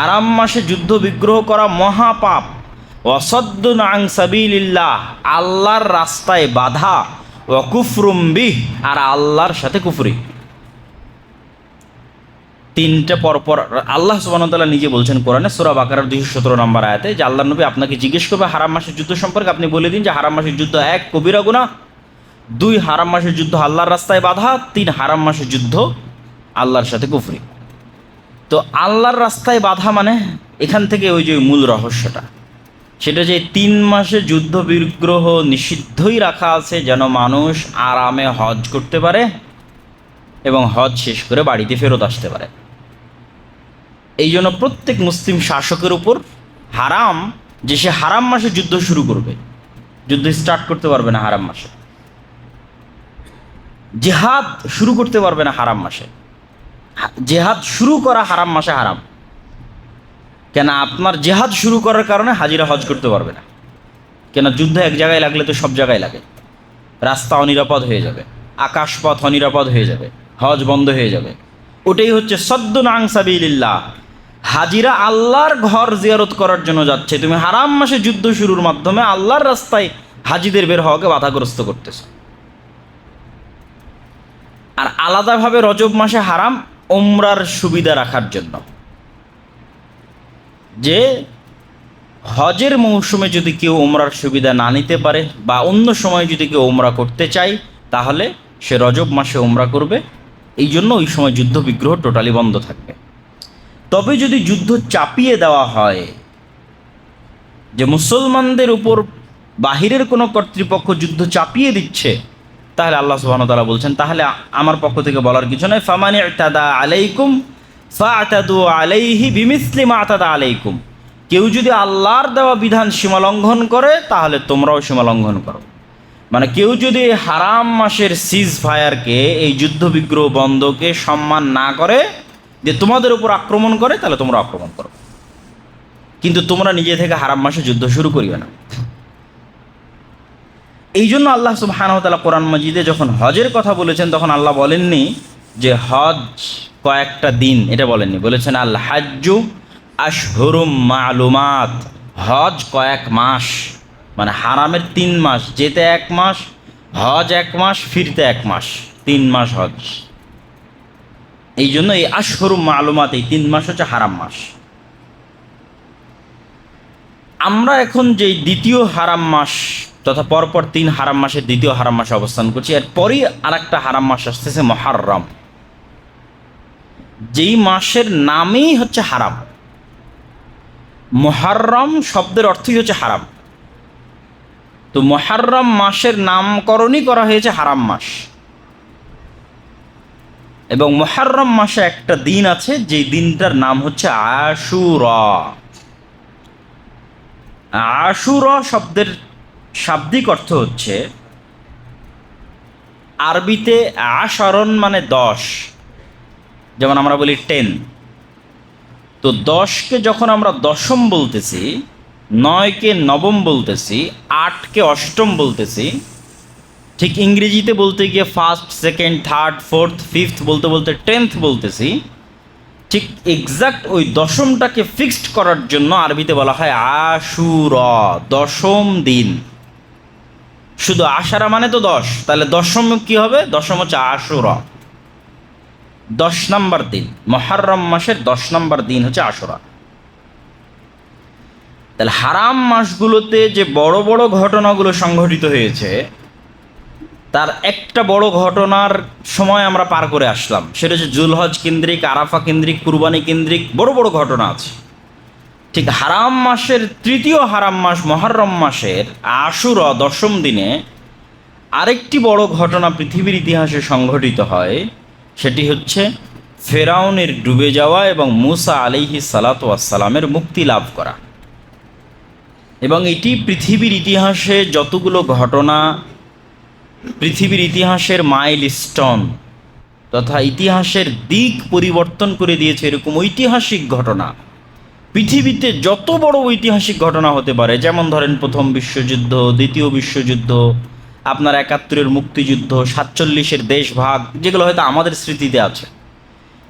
হারাম মাসে যুদ্ধ বিগ্রহ করা মহাপাপ। ওয়াসাদ্দুন আন সাবিলিল্লাহ, আল্লাহর রাস্তায় বাধা। ওয়া কুফরুম বিহ, আর আল্লাহর সাথে কুফরি। তিনটা পরপর আল্লাহ সুবহানাহু ওয়া তাআলা নিজে বলছেন কোরআনে সূরা বাকারার 217 নম্বর আয়াতে যে আল্লাহর নবী আপনাকে জিজ্ঞেস করবে হারাম মাসের যুদ্ধ সম্পর্কে, আপনি বলে দিন যে হারাম মাসের যুদ্ধ 1 কবিরা গুনাহ, 2 হারাম মাসের যুদ্ধ আল্লাহর রাস্তায় বাধা, 3 হারাম মাসের যুদ্ধ আল্লাহর সাথে কুফরি। তো আল্লাহর রাস্তায় বাধা মানে এখান থেকে ওই যে মূল রহস্যটা, সেটা যে 3 মাসে যুদ্ধ বিগ্রহ নিষিদ্ধই রাখা আছে যেন মানুষ আরামে হজ করতে পারে এবং হজ শেষ করে বাড়িতে ফেরত আসতে পারে। এই জন্য প্রত্যেক মুসলিম শাসকের উপর হারাম যে সে হারাম মাসে যুদ্ধ শুরু করবে, যুদ্ধ স্টার্ট করতে পারবে না হারাম মাসে, জেহাদ শুরু করতে পারবে না হারাম মাসে। জেহাদ শুরু করা হারাম মাসে হারাম। কেন? আপনার জেহাদ শুরু করার কারণে হাজিরা হজ করতে পারবে না। কেন? যুদ্ধ এক জায়গায় লাগলে তো সব জায়গায় লাগে, রাস্তা অনিরাপদ হয়ে যাবে, আকাশপথ অনিরাপদ হয়ে যাবে, হজ বন্ধ হয়ে যাবে। ওটাই হচ্ছে সদ্দুন আন সাবিলিল্লাহ। হাজিরা আল্লাহর ঘর জিয়ারত করার জন্য যাচ্ছে, তুমি হারাম মাসে যুদ্ধ শুরুর মাধ্যমে আল্লাহর রাস্তায় হাজিদের বের হওয়াকে বাধাগ্রস্ত করতেছ। আর আলাদাভাবে রজব মাসে হারাম ওমরার সুবিধা রাখার জন্য, যে হজের মৌসুমে যদি কেউ ওমরার সুবিধা না নিতে পারে বা অন্য সময় যদি কেউ ওমরা করতে চায় তাহলে সে রজব মাসে ওমরা করবে। এই জন্য ওই সময় যুদ্ধ বিগ্রহ টোটালি বন্ধ থাকবে। তবে যদি যুদ্ধ চাপিয়ে দেওয়া হয়, যে মুসলমানদের উপর বাহিরের কোনো কর্তৃপক্ষ যুদ্ধ চাপিয়ে দিচ্ছে, তাহলে আল্লাহ সুবহানাহু ওয়া তাআলা বলছেন তাহলে আমার পক্ষ থেকে বলার কিছু নয়, ফামান ইতাদা আলাইকুম ফাআতাদু আলাইহি বিমিসলি মা আতাদা আলাইকুম। কেউ যদি আল্লাহর দেওয়া বিধান সীমা লঙ্ঘন করে তাহলে তোমরাও সীমা লঙ্ঘন করো। মানে কেউ যদি হারাম মাসের সিজ ফায়ারকে, এই যুদ্ধ বিগ্রহ বন্ধকে সম্মান না করে, যে তোমাদের উপর আক্রমণ করে, তাহলে তোমরা আক্রমণ করো, কিন্তু তোমরা নিজে থেকে হারাম মাসে যুদ্ধ শুরু করিবে না। এই জন্য আল্লাহ সুবহানাহু ওয়া তাআলা কোরআন মাজিদে যখন হজের কথা বলেছেন তখন আল্লাহ বলেননি যে হজ কয়েকটা দিন, এটা বলেননি, বলেছেন আল হাজ্জু আশহুরুম মালুমাত, হজ কয়েক মাস। মানে হারামের 3 মাস, যেতে 1 মাস, হজ 1 মাস, ফিরতে 1 মাস, 3 মাস হজ। এই জন্য এই আশহুরুম মালুমাত, এই 3 মাস হচ্ছে হারাম মাস। আমরা এখন যে দ্বিতীয় হারাম মাস তথা পরপর 3 হারাম মাসের দ্বিতীয় হারাম মাসে অবস্থান করছি, এরপরই আরেকটা হারাম মাস আসতেছে মুহররম, যেই মাসের নামই হচ্ছে হারাম। মুহররম শব্দের অর্থই হচ্ছে হারাম। তো মুহররম মাসের নামকরণই করা হয়েছে হারাম মাস। এবং মুহররম মাসে একটা দিন আছে যেই দিনটার নাম হচ্ছে আশুরা। আশুরা শব্দের শাব্দিক অর্থ হচ্ছে আরবিতে আশরণ মানে 10, যেমন আমরা বলি 10। তো 10কে যখন আমরা দশম বলতেছি, 9কে নবম বলতেছি, 8কে অষ্টম বলতেছি, ঠিক ইংরেজিতে বলতে গিয়ে first, second, third, fourth, fifth বলতে বলতে 10th বলতেছি, ঠিক এক্সাক্ট ওই দশমটাকে ফিক্সড করার জন্য আরবিতে বলা হয় আশুরা, দশম দিন। শুধু আশারা মানে তো 10, তাহলে দশম কি হবে? দশম হচ্ছে আশুরা, 10 নম্বর দিন। মুহররম মাসের 10 নম্বর দিন হচ্ছে আশুরা। তাহলে হারাম মাসগুলোতে যে বড় বড় ঘটনাগুলো সংঘটিত হয়েছে, তার একটা বড় ঘটনার সময় আমরা পার করে আসলাম, সেটা হচ্ছে জুলহজ কেন্দ্রিক, আরাফা কেন্দ্রিক, কুরবানি কেন্দ্রিক বড় বড় ঘটনা আছে। ঠিক হারাম মাসের তৃতীয় হারাম মাস মুহররম মাসের আশুরা 10ম দিনে আরেকটি বড় ঘটনা পৃথিবীর ইতিহাসে সংঘটিত হয়, সেটি হচ্ছে ফেরাউনের ডুবে যাওয়া এবং মুসা আলাইহিস সালাতু ওয়াস সালামের মুক্তি লাভ করা। এবং এটি পৃথিবীর ইতিহাসে যতগুলো ঘটনা, পৃথিবীর ইতিহাসের মাইলস্টোন তথা ইতিহাসের দিক পরিবর্তন করে দিয়েছে, এরকম ঐতিহাসিক ঘটনা পৃথিবীতে যত বড় ঐতিহাসিক ঘটনা হতে পারে, যেমন ধরেন প্রথম বিশ্বযুদ্ধ, দ্বিতীয় বিশ্বযুদ্ধ, আপনার 71-এর মুক্তিযুদ্ধ, 47-এর দেশভাগ, যেগুলো হয়তো আমাদের স্মৃতিতে আছে,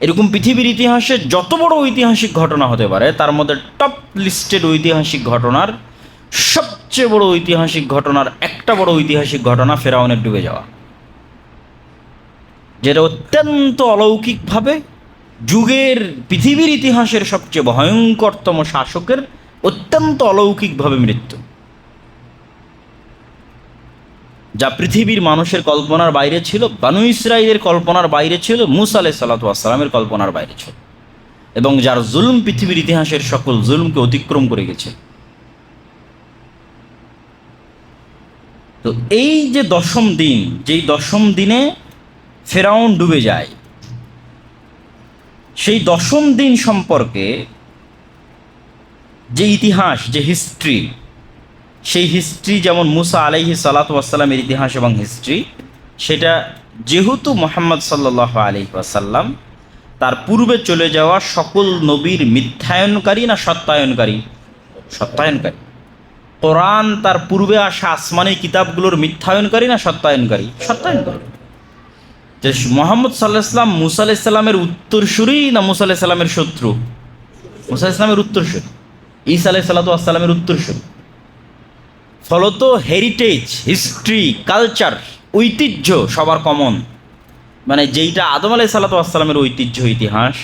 এরকম পৃথিবীর ইতিহাসে যত বড় ঐতিহাসিক ঘটনা হতে পারে তার মধ্যে টপ লিস্টেড ঐতিহাসিক ঘটনার সবচেয়ে বড় ঐতিহাসিক ঘটনার একটা বড় ঐতিহাসিক ঘটনা ফেরাউনের ডুবে যাওয়া, যেটা অত্যন্ত অলৌকিকভাবে যুগের পৃথিবীর ইতিহাসের সবচেয়ে ভয়ঙ্করতম শাসকের অত্যন্ত অলৌকিকভাবে মৃত্যু, যা পৃথিবীর মানুষের কল্পনার বাইরে ছিল, বানু ইসরাইলের কল্পনার বাইরে ছিল, মূসা আলাইহিসসালাতু ওয়াসসালামের কল্পনার বাইরে ছিল, এবং যার জুলম পৃথিবীর ইতিহাসের সকল জুলমকে অতিক্রম করে গেছে। তো এই যে দশম দিন, যেই দশম দিনে ফেরাউন ডুবে যায়, সেই দশম দিন সম্পর্কে যে ইতিহাস, যে হিস্ট্রি, সেই হিস্ট্রি যেমন মুসা আলাইহিসসালাতু ওয়াসসালামের ইতিহাস এবং হিস্ট্রি, সেটা যেহেতু মুহাম্মদ সাল্লাল্লাহু আলাইহি ওয়াসাল্লাম তার পূর্বে চলে যাওয়া সকল নবীর মিথ্যায়নকারী না সত্যায়নকারী? সত্যায়নকারী। কোরআন তার পূর্বে আসা আসমানি কিতাবগুলোর মিথ্যায়নকারী না সত্যায়নকারী? সত্যায়নকারী। যে মোহাম্মদ সাল্লাহ ইসলাম মুসা আলাইহিস সালামের উত্তরসূরি না মুসা আলাইহিস সালামের শত্রু? মুসা আলাইহিস সালামের উত্তরসূরি, ঈসা আলাইহিস সালাতু ওয়াসসালামের উত্তরসূরি। ফলত হেরিটেজ, হিস্ট্রি, কালচার, ঐতিহ্য সবার কমন। মানে যেইটা আদম আলাইহিস সালাতু ওয়াসসালামের ঐতিহ্য, ইতিহাস,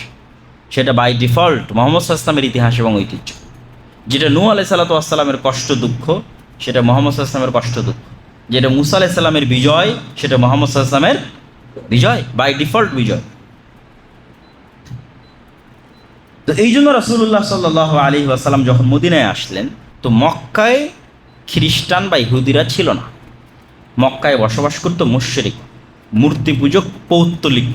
সেটা বাই ডিফল্ট মোহাম্মদ সাল্লাল্লাহু আলাইহি ওয়াসাল্লামের ইতিহাস এবং ঐতিহ্য। যেটা নূহ আলাইহিস সালাতু ওয়াসসালামের কষ্ট দুঃখ, সেটা মোহাম্মদ সাল্লাল্লাহু আলাইহি ওয়াসাল্লামের কষ্ট দুঃখ। যেটা মুসা আলাইহিস সালামের বিজয়, সেটা মোহাম্মদ সাল্লাল্লাহু আলাইহি ওয়াসাল্লামের বিজয়, বাই ডিফল্ট বিজয়। তো এই জন্য রাসূলুল্লাহ সাল্লাল্লাহু আলাইহি ওয়াসাল্লাম যখন মদিনায় আসলেন, তো মক্কায় খ্রিস্টান বা ইহুদিরা ছিল না। মক্কায় বসবাস করত মুশরিক, মূর্তি পূজক, পৌত্তলিক,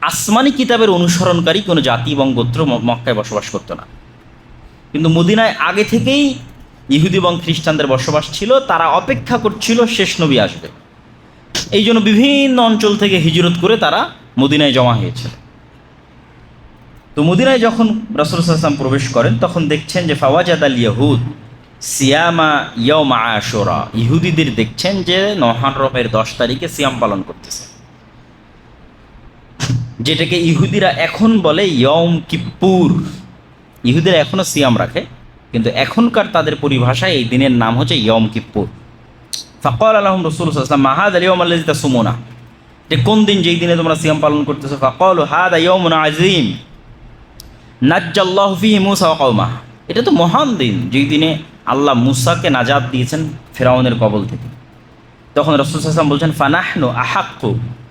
আসমানি কিতাবের অনুসরণকারী কোনো জাতি এবং গোত্র মক্কায় বসবাস করতো না। কিন্তু মদিনায় আগে থেকেই ইহুদি এবং খ্রিস্টানদের বসবাস ছিল। তারা অপেক্ষা করছিল শেষ নবী আসবে, এই জন্য বিভিন্ন অঞ্চল থেকে হিজরত করে তারা মদিনায় জমা হয়েছিল। তো মদিনায় যখন রাসূল সাল্লাল্লাহু আলাইহি ওয়াসাল্লাম প্রবেশ করেন, তখন দেখছেন যে ফাওয়াজাদাল ইয়াহুদ সিয়ামা ইয়াউমা আশুরা, ইহুদিদের দেখছেন যে মুহররমের 10 তারিখে সিয়াম পালন করতেছে, যেটাকে ইহুদিরা এখন বলে ইয়ম কিপ্পুর। ইহুদিরা এখনো সিয়াম রাখে, কিন্তু এখনকার তাদের পরিভাষায় এই দিনের নাম হচ্ছে ইয়ম কিপ্পুর। ফাকাল আলাহুম রাসূলুল্লাহ সাল্লাল্লাহু আলাইহি ওয়াসাল্লাম, মা হাযাল ইয়াউম আল্লাযী তাসুমুনা, যে কোন দিন যেই দিনে তোমরা সিয়াম পালন করতেছো? ফাকালু হাযা ইয়াউমুন আযীম নাজ্জাল্লাহু ফীহি মূসা ওয়া কওমাহ, এটা তো মহান দিন, যেই দিনে আল্লাহ মুসাকে নাজাত দিয়েছেন ফেরাউনের কবল থেকে। তখন রাসূল সাল্লাল্লাহু আলাইহি ওয়াসাল্লাম বলছেন, ফানাহনু আহাক্কু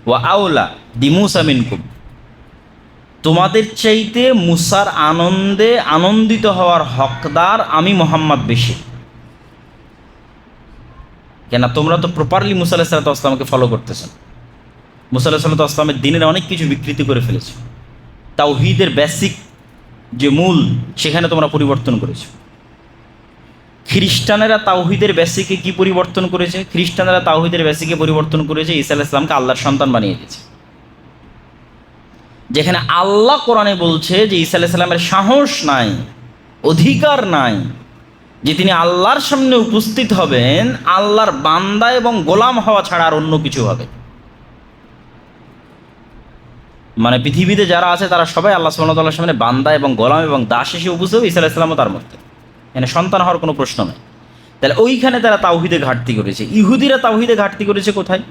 ওয়া আওলা বিমূসা মিনকুম, তোমাদের চাইতে মুসার আনন্দে আনন্দিত হওয়ার হকদার আমি মুহাম্মদ বেশি। কেন? তোমরা তো প্রপারলি মুসা আলাইহিস সালাতু ওয়াস সালামকে ফলো করতেছো। মুসা আলাইহিস সালাতু ওয়াস সালামের দিনের অনেক কিছু বিকৃতি করে ফেলেছো। তাওহীদের বেসিক যে মূল, সেখানে তোমরা পরিবর্তন করেছো। খ্রিস্টানেরা তাওহীদের বেসিকে কি পরিবর্তন করেছে? খ্রিস্টানেরা তাওহীদের বেসিকে পরিবর্তন করেছে ঈসা আলাইহিস সালামকে আল্লাহর সন্তান বানিয়ে দিয়েছে। যেখানে আল্লাহ কোরআনে বলছে যে ঈসা আলাইহিস সালামের সাহস নাই, অধিকার নাই যে তিনি আল্লাহর সামনে উপস্থিত হবেন আল্লাহর বান্দা এবং গোলাম হওয়া ছাড়া আর অন্য কিছু হবে। মানে পৃথিবীতে যারা আছে তারা সবাই আল্লাহ সুবহানাহু ওয়া তাআলার সামনে বান্দা এবং গোলাম এবং দাস হিসেবে উপস্থিত হবে, ঈসা আলাইহিস সালামও তার মধ্যে। এখানে সন্তান হওয়ার কোনো প্রশ্ন নেই। তাহলে ওইখানে তারা তাওহীদে ঘাটতি করেছে। ইহুদিরা তাওহীদে ঘাটতি করেছে কোথায়?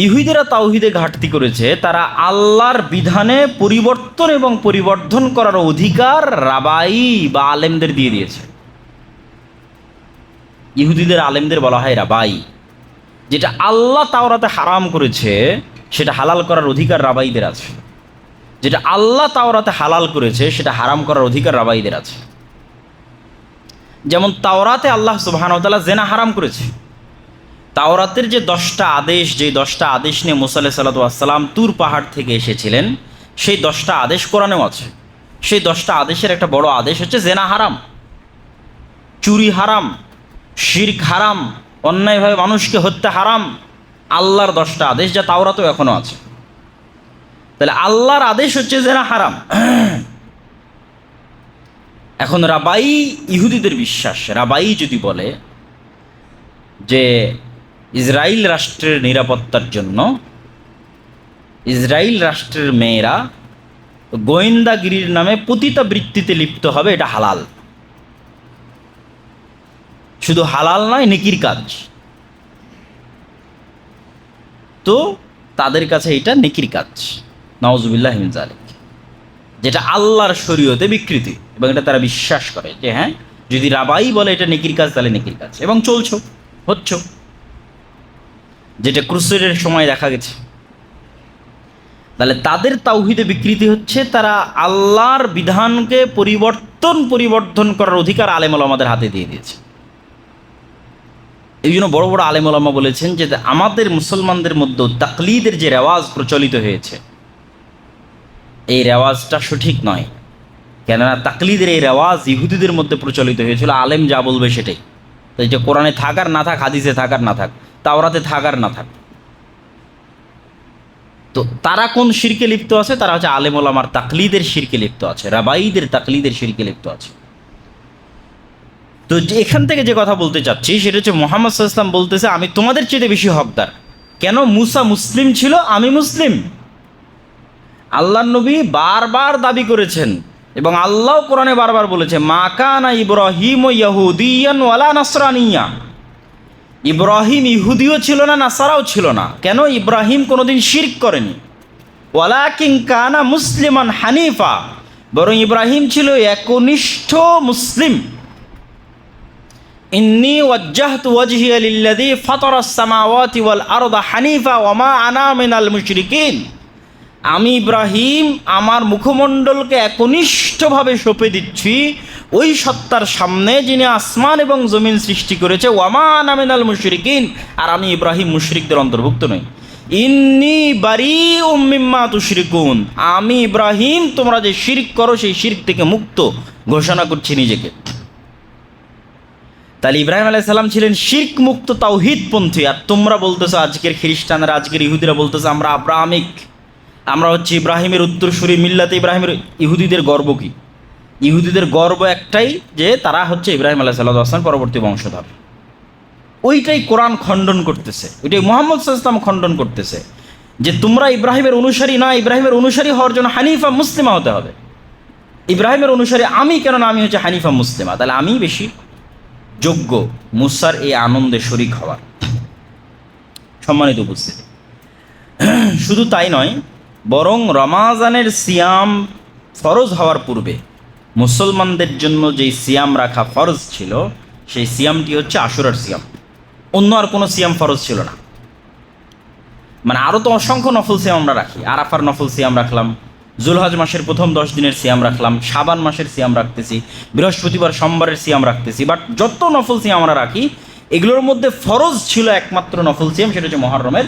ইহুদিরা তাওহীদে ঘাটতি করেছে, তারা আল্লাহর বিধানে পরিবর্তন এবং পরিবর্ধন করার অধিকার রাবাই বা আলেমদের দিয়ে দিয়েছে। ইহুদিদের আলেমদের বলা হয় রাবাই। যেটা আল্লাহ তাওরাতে হারাম করেছে সেটা হালাল করার অধিকার রাবাইদের আছে, যেটা আল্লাহ তাওরাতে হালাল করেছে সেটা হারাম করার অধিকার রাবাইদের আছে। যেমন তাওরাতে আল্লাহ সুবহানাহু ওয়া তাআলা জেনা হারাম করেছে। তাওরাতের যে 10টা আদেশ, যে 10টা আদেশ নিয়ে মুসা আলাইহিস সালাতু ওয়াস সালাম তুর পাহাড় থেকে এসেছিলেন, সেই 10টা আদেশ কোরআনেও আছে। সেই 10টা আদেশের একটা বড় আদেশ হচ্ছে জেনা হারাম, চুরি হারাম, শিরক হারাম, অন্যায়ভাবে মানুষকে হত্যা হারাম। আল্লাহর 10টা আদেশ, যা তাওরাতেও এখনো আছে। তাহলে আল্লাহর আদেশ হচ্ছে জেনা হারাম। এখন রাবাই, ইহুদিদের বিশ্বাস, রাবাই যদি বলে যে ইসরায়েল রাষ্ট্রের নিরাপত্তার জন্য ইসরায়েল রাষ্ট্রের মেয়েরা গোয়েন্দাগিরির নামে পতিতাবৃত্তিতে লিপ্ত হবে, এটা হালাল। শুধু হালাল নয়, নেকির কাজ। তো তাদের কাছে এটা নেকির কাজ, নাউজুবিল্লাহ মিন যালিক, যেটা আল্লাহর শরীয়তে বিকৃতি, এবং এটা তারা বিশ্বাস করে যে হ্যাঁ, যদি রাবাই বলে এটা নেকির কাজ তাহলে নেকির কাজ, এবং চলছ হচ্ছ, যেটা ক্রুসেডের সময় দেখা গেছে। তাহলে তাদের তাওহীদে বিকৃতি হচ্ছে, তারা আল্লাহর বিধানকে পরিবর্তন করার অধিকার আলেম ওলামাদের হাতে দিয়ে দিয়েছে। এই জন্য বড় বড় আলেম ওলামা বলেছেন যে আমাদের মুসলমানদের মধ্যে তাকলিদের যে রেওয়াজ প্রচলিত হয়েছে, এই রেওয়াজটা সঠিক নয়। কেননা তাকলিদের এই রেওয়াজ ইহুদিদের মধ্যে প্রচলিত হয়েছিল, আলেম যা বলবে সেটাই। তো এই যে কোরআনে থাক আর না থাক, হাদিসে থাক আর না থাক, তাওরাতে থাক আর না থাক, তো তারা কোন শিরকে লিপ্ত আছে? তারা হচ্ছে আলেম ওলামার তাকলিদের শিরকে লিপ্ত আছে, রাবাইদের তাকলিদের শিরকে লিপ্ত আছে। তো এখান থেকে যে কথা বলতে চাচ্ছি সেটা হচ্ছে, মুহাম্মদ সাল্লাল্লাহু আলাইহি ওয়াসাল্লাম বলতেছে আমি তোমাদের চেয়ে বেশি হকদার। কেন? মুসা মুসলিম ছিল, আমি মুসলিম। আল্লাহর নবী বারবার দাবি করেছেন, এবং আল্লাহ কোরআনে বারবার বলেছে, মা কানা ইব্রাহিম ইয়াহুদিয়ান ওয়ালা নাসরানিয়া। ইব্রাহিম ইহুদিও ছিল না, নাসারাও ছিল না। কেন? ইব্রাহিম কোনোদিন শিরক করেনি। ওয়ালাকিন কানা মুসলিমান হানিফা, বরং ইব্রাহিম ছিল একনিষ্ঠ মুসলিম। ইন্নী ওয়াজ্জাহতু ওয়াজহিয়া লিল্লাযী ফাতারাস সামাওয়াতি ওয়াল আরদা হানিফা ওয়া মা আনা মিনাল মুশরিকিন। আমি ইব্রাহিম আমার মুখমণ্ডলকে একনিষ্ঠভাবে সঁপে দিচ্ছি ওই সত্তার সামনে যিনি আসমান এবং জমিন সৃষ্টি করেছে, ওয়া মা আনা মিনাল মুশরিকিন, আর আমি ইব্রাহিম মুশরিকদের অন্তর্ভুক্ত নই। ইন্নী বারিউম মিম্মা তুশরিকুন, আমি ইব্রাহিম তোমরা যে শিরক করো সেই শিরক থেকে মুক্ত ঘোষণা করছি নিজেকে। তাহলে ইব্রাহিম আলাইহিস সালাম ছিলেন শিরক মুক্ত তাওহীদপন্থী, আর তোমরা বলতেছো, আজকের খ্রিস্টানরা, আজকের ইহুদিরা বলতেছে আমরা আব্রাহামিক, আমরা হচ্ছে ইব্রাহিমের উত্তরসূরি, মিল্লাতে ইব্রাহিমের। ইহুদিদের গর্ব কি? ইহুদিদের গর্ব একটাই, যে তারা হচ্ছে ইব্রাহিম আলাইহিস সালাম পরবর্তী বংশধর। ওইটাই কোরআন খণ্ডন করতেছে, ওইটাই মুহাম্মদ সাল্লাল্লাহু আলাইহি ওয়াসাল্লাম খণ্ডন করতেছে, যে তোমরা ইব্রাহিমের অনুসারী না, ইব্রাহিমের অনুসারী হওয়ার জন্য হানিফা মুসলিমা হতে হবে। ইব্রাহিমের অনুসারী আমি, কেননা আমি হচ্ছে হানিফা মুসলিমা, তাহলে আমি বেশি যোগ্য মুসার এই আনন্দে শরিক হওয়ার। সম্মানিত উপস্থিতি, শুধু তাই নয়, বরং রমাজানের সিয়াম ফরজ হওয়ার পূর্বে মুসলমানদের জন্য যেই সিয়াম রাখা ফরজ ছিল, সেই সিয়ামটি হচ্ছে আশুরার সিয়াম। অন্য আর কোনো সিয়াম ফরজ ছিল না। মানে আরও তো অসংখ্য নফল সিয়াম আমরা রাখি। আরাফার নফল সিয়াম রাখলাম, জুলহজ মাসের প্রথম 10 দিনের সিয়াম রাখলাম, শাবান মাসের সিয়াম রাখতেছি, বৃহস্পতিবার সোমবারের সিয়াম রাখতেছি। বাট যত নফল সিয়াম আমরা রাখি, এগুলোর মধ্যে ফরজ ছিল একমাত্র নফল সিয়াম, সেটা হচ্ছে মুহররমের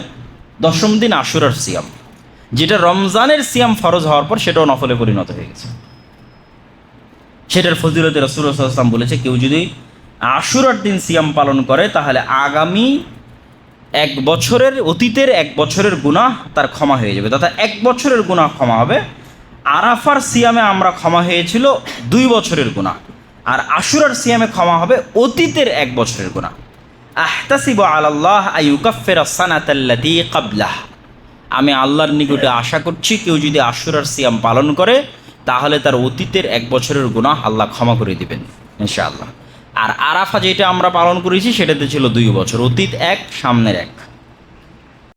10ম দিন আশুরার সিয়াম, যেটা রমজানের সিয়াম ফরজ হওয়ার পর সেটাও নফলে পরিণত হয়ে গেছে। সেটার ফজিলতে রাসূলুল্লাহ সাল্লাল্লাহু আলাইহি ওয়াসাল্লাম বলেছে, কেউ যদি আশুরার দিন সিয়াম পালন করে তাহলে আগামী অতীতের 1 বছরের গুনাহ তার ক্ষমা হয়ে যাবে, তথা 1 বছরের গুনাহ ক্ষমা হবে। আরাফার সিয়ামে আমরা ক্ষমা হয়েছিল 2 বছরের গুনাহ, আর আশুরার সিয়ামে ক্ষমা হবে অতীতের 1 বছরের গুনাহ। আহতাসিবু আলাল্লাহ আইয়ুকাফিরা সানাতাল্লাতী ক্বাবলাহ, আমি আল্লাহর নিকটে আশা করছি কেউ যদি আশুরার সিয়াম পালন করে তাহলে তার অতীতের 1 বছরের গুনাহ আল্লাহ ক্ষমা করে দিবেন ইনশাআল্লাহ। আর আরাফা যেটা আমরা পালন করেছি সেটাতে ছিল 2 বছর, অতীত 1 সামনের 1।